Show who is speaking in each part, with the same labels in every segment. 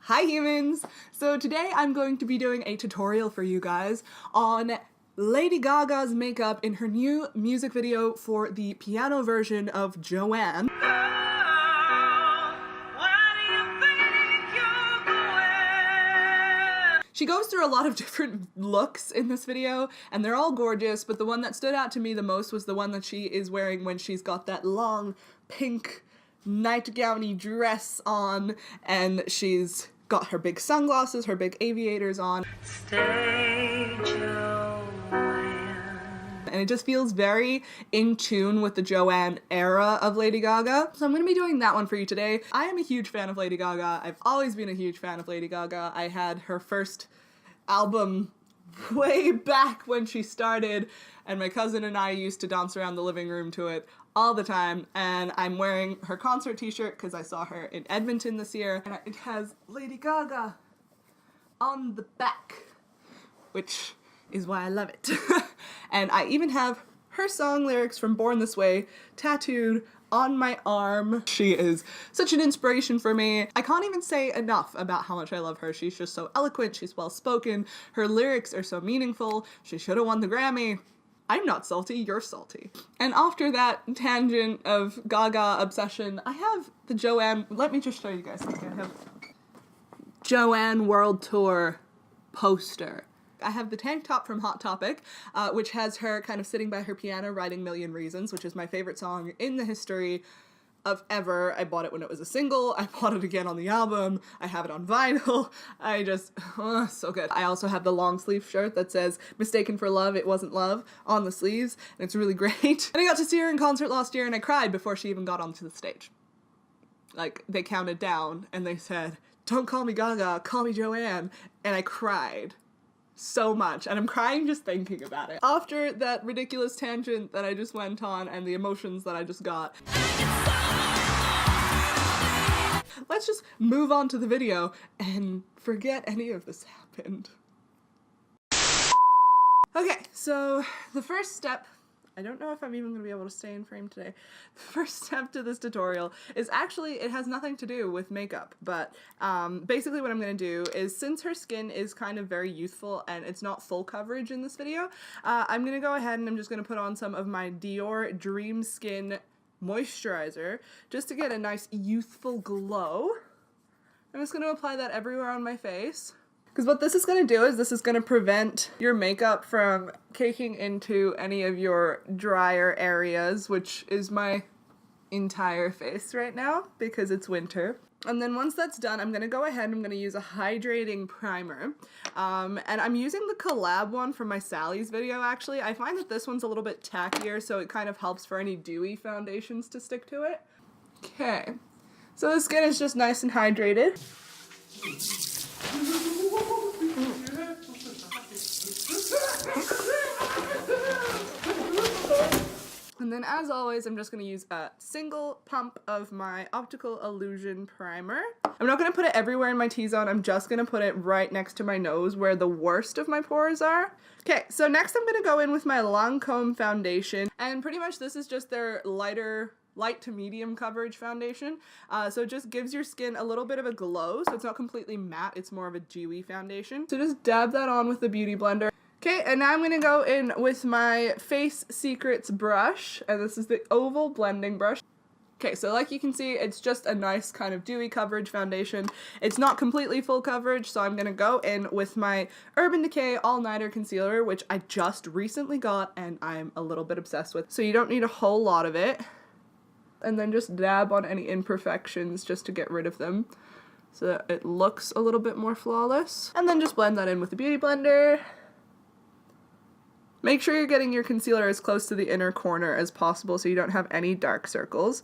Speaker 1: Hi humans! So today I'm going to be doing a tutorial for you guys on Lady Gaga's makeup in her new music video for the piano version of Joanne. She goes through a lot of different looks in this video, and they're all gorgeous, but the one that stood out to me the most was the one that she is wearing when she's got that long pink nightgown-y dress on, and she's got her big sunglasses, her big aviators on. Stay Joanne. And it just feels very in tune with the Joanne era of Lady Gaga. So I'm going to be doing that one for you today. I am a huge fan of Lady Gaga. I've always been a huge fan of Lady Gaga. I had her first album way back when she started, and my cousin and I used to dance around the living room to it all the time, and I'm wearing her concert t-shirt because I saw her in Edmonton this year, and it has Lady Gaga on the back, which is why I love it. And I even have her song lyrics from Born This Way tattooed on my arm. She is such an inspiration for me. I can't even say enough about how much I love her. She's just so eloquent, she's well-spoken, her lyrics are so meaningful. She should have won the Grammy. I'm not salty, you're salty. And after that tangent of Gaga Obsession, I have the Joanne, let me just show you guys something. I have Joanne World Tour poster. I have the tank top from Hot Topic, which has her kind of sitting by her piano writing Million Reasons, which is my favorite song in the history of ever. I bought it when it was a single, I bought it again on the album, I have it on vinyl, I just, so good. I also have the long sleeve shirt that says, "Mistaken for love, it wasn't love," on the sleeves, and it's really great. And I got to see her in concert last year and I cried before she even got onto the stage. Like, they counted down and they said, "Don't call me Gaga, call me Joanne," and I cried so much, and I'm crying just thinking about it. After that ridiculous tangent that I just went on and the emotions that I just got, let's just move on to the video and forget any of this happened. Okay, so the first step, I don't know if I'm even gonna be able to stay in frame today. The first step to this tutorial is actually, it has nothing to do with makeup, but basically what I'm gonna do is, since her skin is kind of very youthful and it's not full coverage in this video, I'm gonna go ahead and I'm just gonna put on some of my Dior DreamSkin Moisturizer just to get a nice youthful glow. I'm just gonna apply that everywhere on my face. Because what this is going to do is this is going to prevent your makeup from caking into any of your drier areas, which is my entire face right now because it's winter. And then once that's done, I'm going to go ahead and I'm going to use a hydrating primer. And I'm using the COL-LAB one from my Sally's video, actually. I find that this one's a little bit tackier, so it kind of helps for any dewy foundations to stick to it. Okay, so the skin is just nice and hydrated. And then, as always, I'm just going to use a single pump of my Optical Illusion primer. I'm not going to put it everywhere in my T-zone, I'm just going to put it right next to my nose where the worst of my pores are. Okay, so next I'm going to go in with my Lancome foundation, and pretty much this is just their light to medium coverage foundation. So it just gives your skin a little bit of a glow, so it's not completely matte, it's more of a dewy foundation. So just dab that on with the Beauty Blender. Okay, and now I'm going to go in with my Face Secrets brush, and this is the oval blending brush. Okay, so like you can see, it's just a nice kind of dewy coverage foundation. It's not completely full coverage, so I'm going to go in with my Urban Decay All Nighter Concealer, which I just recently got and I'm a little bit obsessed with. So you don't need a whole lot of it. And then just dab on any imperfections just to get rid of them so that it looks a little bit more flawless. And then just blend that in with the Beauty Blender. Make sure you're getting your concealer as close to the inner corner as possible so you don't have any dark circles.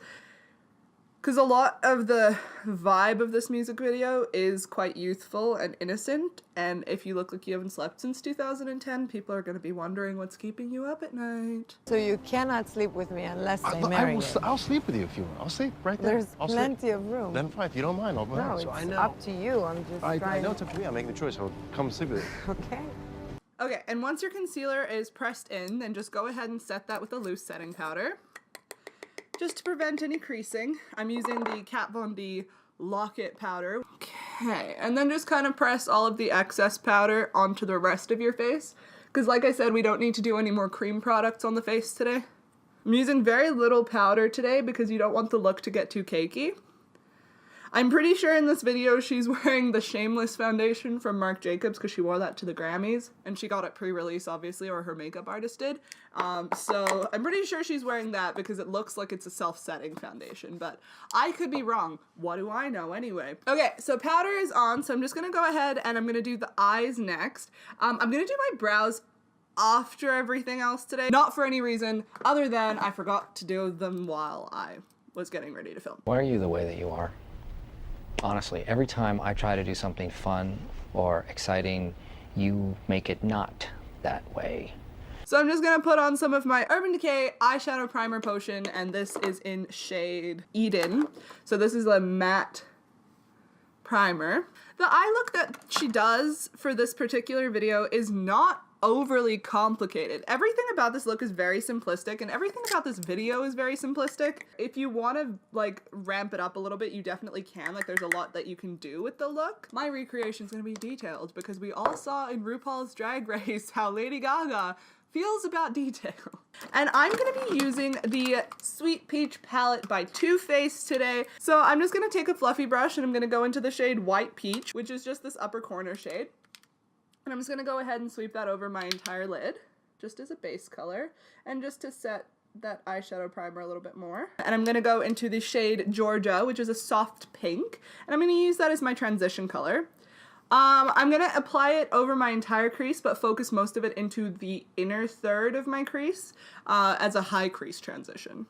Speaker 1: Because a lot of the vibe of this music video is quite youthful and innocent, and if you look like you haven't slept since 2010, people are going to be wondering what's keeping you up at night.
Speaker 2: So you cannot sleep with me unless I marry you.
Speaker 3: I'll sleep with you if you want. I'll sleep right there.
Speaker 2: There's plenty of room.
Speaker 3: Then fine, if you don't mind, I'll
Speaker 2: No, it's up to you. I'm just trying.
Speaker 3: I know it's up to me. I'm making the choice. I'll come sleep with you.
Speaker 2: Okay.
Speaker 1: Okay, and once your concealer is pressed in, then just go ahead and set that with a loose setting powder. Just to prevent any creasing, I'm using the Kat Von D Lock-It powder. Okay. Okay, and then just kind of press all of the excess powder onto the rest of your face. Because like I said, we don't need to do any more cream products on the face today. I'm using very little powder today because you don't want the look to get too cakey. I'm pretty sure in this video she's wearing the Shameless foundation from Marc Jacobs because she wore that to the Grammys. And she got it pre-release, obviously, or her makeup artist did. So I'm pretty sure she's wearing that because it looks like it's a self-setting foundation. But I could be wrong. What do I know anyway? Okay, so powder is on. So I'm just going to go ahead and I'm going to do the eyes next. I'm going to do my brows after everything else today. Not for any reason other than I forgot to do them while I was getting ready to film.
Speaker 4: Why are you the way that you are? Honestly, every time I try to do something fun or exciting, you make it not that way.
Speaker 1: So I'm just gonna put on some of my Urban Decay eyeshadow primer potion, and this is in shade Eden. So this is a matte primer. The eye look that she does for this particular video is not overly complicated. Everything about this look is very simplistic, and everything about this video is very simplistic. If you want to like ramp it up a little bit, you definitely can. Like there's a lot that you can do with the look. My recreation is going to be detailed because we all saw in RuPaul's Drag Race how Lady Gaga feels about detail. And I'm going to be using the Sweet Peach palette by Too Faced today. So I'm just going to take a fluffy brush and I'm going to go into the shade White Peach, which is just this upper corner shade. And I'm just going to go ahead and sweep that over my entire lid, just as a base color, and just to set that eyeshadow primer a little bit more. And I'm going to go into the shade Georgia, which is a soft pink, and I'm going to use that as my transition color. I'm going to apply it over my entire crease, but focus most of it into the inner third of my crease as a high crease transition.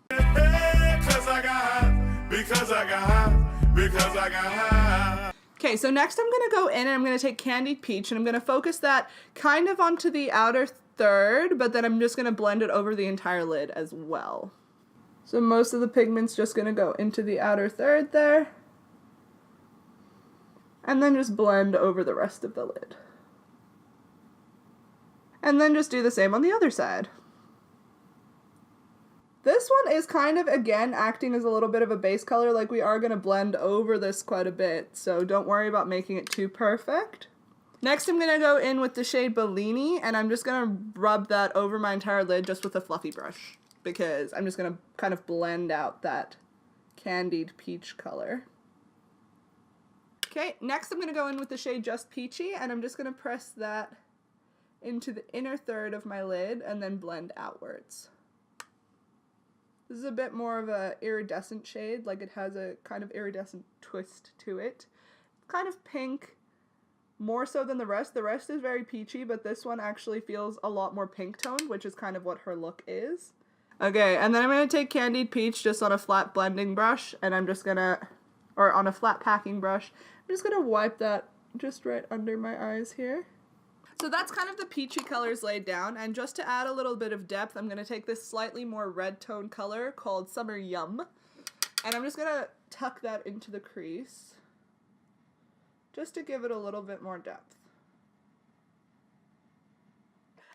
Speaker 1: Okay, so next I'm going to go in and I'm going to take Candied Peach and I'm going to focus that kind of onto the outer third, but then I'm just going to blend it over the entire lid as well. So most of the pigment's just going to go into the outer third there. And then just blend over the rest of the lid. And then just do the same on the other side. This one is kind of, again, acting as a little bit of a base color. Like, we are going to blend over this quite a bit, so don't worry about making it too perfect. Next, I'm going to go in with the shade Bellini, and I'm just going to rub that over my entire lid just with a fluffy brush, because I'm just going to kind of blend out that candied peach color. Okay, next I'm going to go in with the shade Just Peachy, and I'm just going to press that into the inner third of my lid and then blend outwards. This is a bit more of a iridescent shade, like it has a kind of iridescent twist to it. Kind of pink, more so than the rest. The rest is very peachy, but this one actually feels a lot more pink toned, which is kind of what her look is. Okay, and then I'm going to take Candied Peach just on a flat blending brush, and I'm just going to, or on a flat packing brush, I'm just going to wipe that just right under my eyes here. So that's kind of the peachy colors laid down, and just to add a little bit of depth, I'm going to take this slightly more red tone color called Summer Yum, and I'm just going to tuck that into the crease, just to give it a little bit more depth.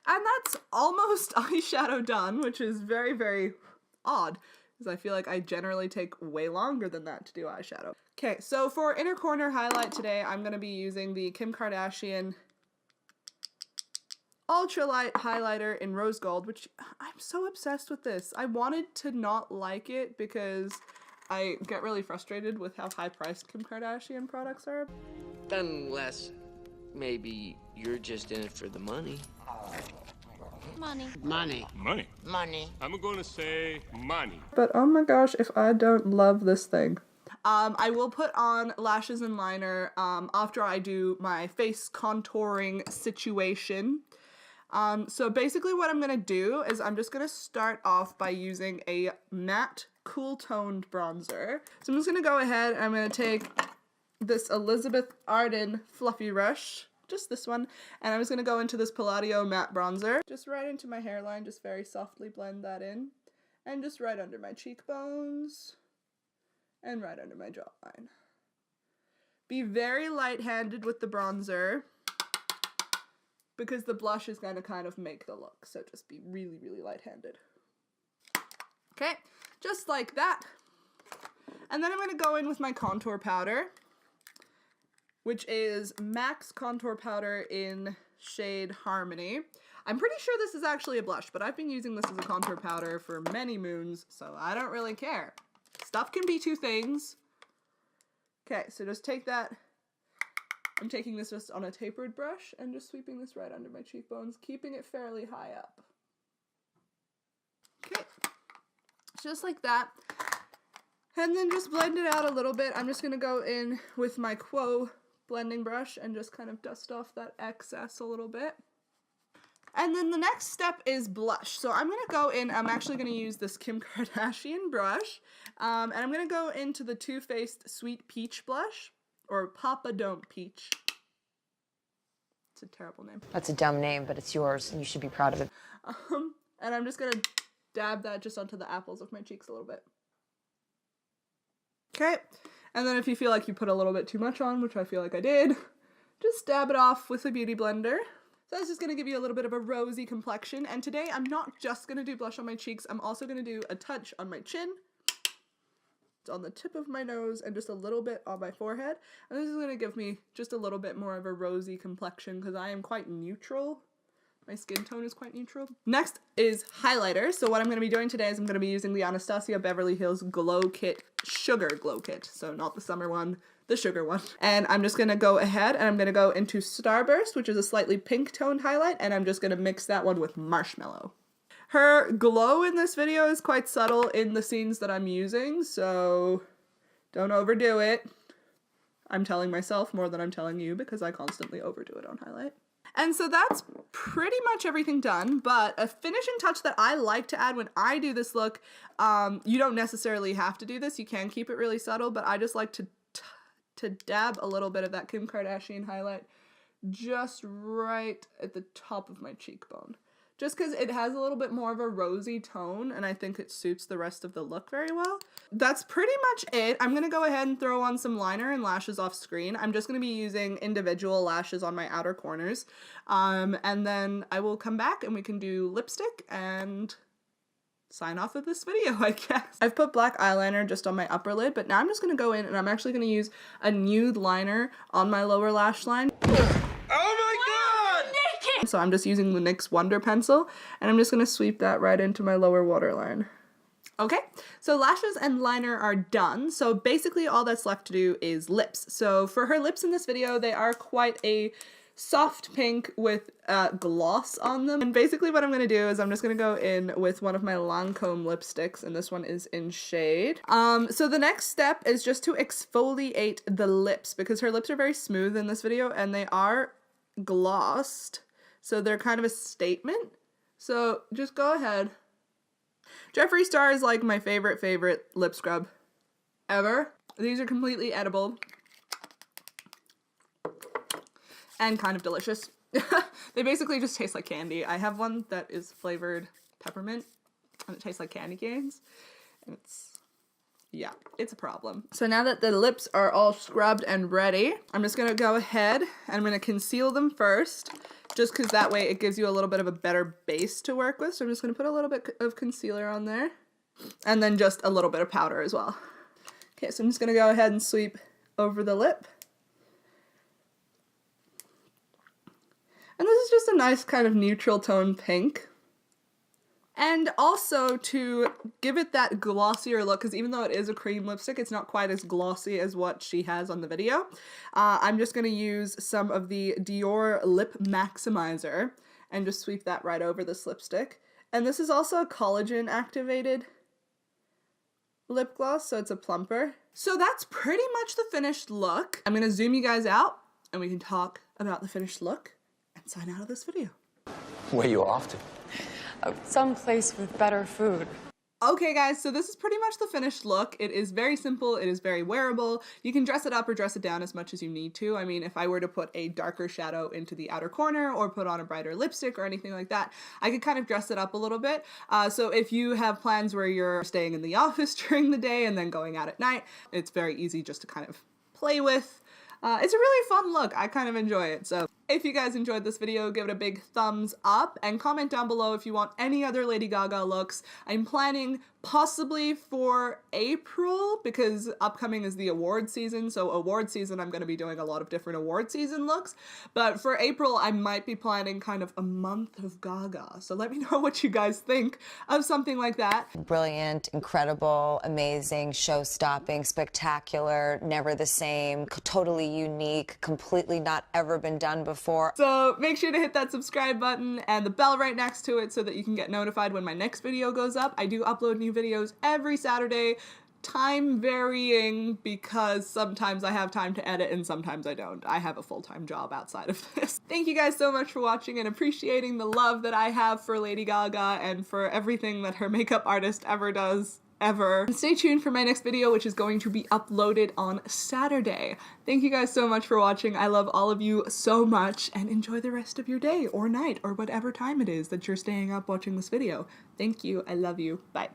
Speaker 1: And that's almost eyeshadow done, which is very, very odd, because I feel like I generally take way longer than that to do eyeshadow. Okay, so for inner corner highlight today, I'm going to be using the Kim Kardashian Ultralight highlighter in rose gold, which I'm so obsessed with this. I wanted to not like it because I get really frustrated with how high priced Kim Kardashian products are.
Speaker 5: Unless maybe you're just in it for the money.
Speaker 6: Money.
Speaker 7: Money.
Speaker 6: Money.
Speaker 7: Money.
Speaker 6: I'm gonna say money.
Speaker 1: But oh my gosh, if I don't love this thing. I will put on lashes and liner after I do my face contouring situation. So basically what I'm going to do is I'm just going to start off by using a matte cool toned bronzer. So I'm just going to go ahead and I'm going to take this Elizabeth Arden Fluffy Rush, just this one, and I'm just going to go into this Palladio matte bronzer, just right into my hairline, just very softly blend that in, and just right under my cheekbones, and right under my jawline. Be very light-handed with the bronzer, because the blush is going to kind of make the look, so just be really, really light-handed. Okay, just like that. And then I'm going to go in with my contour powder. which is Max Contour Powder in shade Harmony. I'm pretty sure this is actually a blush, but I've been using this as a contour powder for many moons, so I don't really care. Stuff can be two things. Okay, so just take that. I'm taking this just on a tapered brush and just sweeping this right under my cheekbones, keeping it fairly high up. Okay, just like that. And then just blend it out a little bit. I'm just gonna go in with my Quo blending brush and just kind of dust off that excess a little bit. And then the next step is blush. So I'm gonna go in, I'm actually gonna use this Kim Kardashian brush, and I'm gonna go into the Too Faced Sweet Peach blush, or Papa Don't Peach. It's a terrible name.
Speaker 2: That's a dumb name, but it's yours, and you should be proud of it.
Speaker 1: And I'm just gonna dab that just onto the apples of my cheeks a little bit. Okay, and then if you feel like you put a little bit too much on, which I feel like I did, just dab it off with a beauty blender. So that's just going to give you a little bit of a rosy complexion, and today I'm not just going to do blush on my cheeks, I'm also going to do a touch on my chin, on the tip of my nose, and just a little bit on my forehead. And this is going to give me just a little bit more of a rosy complexion because I am quite neutral. My skin tone is quite neutral. Next is highlighter. So what I'm going to be doing today is I'm going to be using the Anastasia Beverly Hills Glow Kit Sugar Glow Kit. So not the summer one, the sugar one. And I'm just going to go ahead and I'm going to go into Starburst, which is a slightly pink toned highlight, and I'm just going to mix that one with Marshmallow. Her glow in this video is quite subtle in the scenes that I'm using, so don't overdo it. I'm telling myself more than I'm telling you because I constantly overdo it on highlight. And so that's pretty much everything done, but a finishing touch that I like to add when I do this look, you don't necessarily have to do this, you can keep it really subtle, but I just like to dab a little bit of that Kim Kardashian highlight just right at the top of my cheekbone. Just because it has a little bit more of a rosy tone, and I think it suits the rest of the look very well. That's pretty much it. I'm going to go ahead and throw on some liner and lashes off screen. I'm just going to be using individual lashes on my outer corners. And then I will come back and we can do lipstick and sign off of this video, I guess. I've put black eyeliner just on my upper lid, but now I'm just going to go in and I'm actually going to use a nude liner on my lower lash line. So I'm just using the NYX Wonder Pencil, and I'm just going to sweep that right into my lower waterline. Okay, so lashes and liner are done, so basically all that's left to do is lips. So for her lips in this video, they are quite a soft pink with gloss on them. And basically what I'm going to do is I'm just going to go in with one of my Lancome lipsticks, and this one is in shade. So the next step is just to exfoliate the lips, because her lips are very smooth in this video, and they are glossed. So they're kind of a statement. So just go ahead. Jeffree Star is like my favorite lip scrub ever. These are completely edible and kind of delicious. They basically just taste like candy. I have one that is flavored peppermint and it tastes like candy canes. And yeah, it's a problem. So now that the lips are all scrubbed and ready, I'm just gonna go ahead and I'm gonna conceal them first, just because that way it gives you a little bit of a better base to work with. So I'm just gonna put a little bit of concealer on there, and then just a little bit of powder as well. Okay, so I'm just gonna go ahead and sweep over the lip. And this is just a nice kind of neutral tone pink. And also to give it that glossier look, because even though it is a cream lipstick, it's not quite as glossy as what she has on the video. I'm just going to use some of the Dior Lip Maximizer and just sweep that right over this lipstick. And this is also a collagen activated lip gloss, so it's a plumper. So that's pretty much the finished look. I'm going to zoom you guys out and we can talk about the finished look and sign out of this video.
Speaker 7: Where you off to?
Speaker 2: Some place with better food.
Speaker 1: Okay guys, so this is pretty much the finished look. It is very simple, it is very wearable. You can dress it up or dress it down as much as you need to. I mean, if I were to put a darker shadow into the outer corner or put on a brighter lipstick or anything like that, I could kind of dress it up a little bit. So if you have plans where you're staying in the office during the day and then going out at night, it's very easy just to kind of play with. It's a really fun look. I kind of enjoy it, so If you guys enjoyed this video, give it a big thumbs up and comment down below if you want any other Lady Gaga looks. I'm planning possibly for April because upcoming is the award season, so award season I'm going to be doing a lot of different award season looks, but for April I might be planning kind of a month of Gaga, so let me know what you guys think of something like that.
Speaker 8: Brilliant, incredible, amazing, show-stopping, spectacular, never the same, totally unique, completely not ever been done before.
Speaker 1: So make sure to hit that subscribe button and the bell right next to it so that you can get notified when my next video goes up. I do upload new videos every Saturday, time varying because sometimes I have time to edit and sometimes I don't. I have a full-time job outside of this. Thank you guys so much for watching and appreciating the love that I have for Lady Gaga and for everything that her makeup artist ever does. Ever. And stay tuned for my next video, which is going to be uploaded on Saturday. Thank you guys so much for watching. I love all of you so much, and enjoy the rest of your day or night or whatever time it is that you're staying up watching this video. Thank you. I love you. Bye.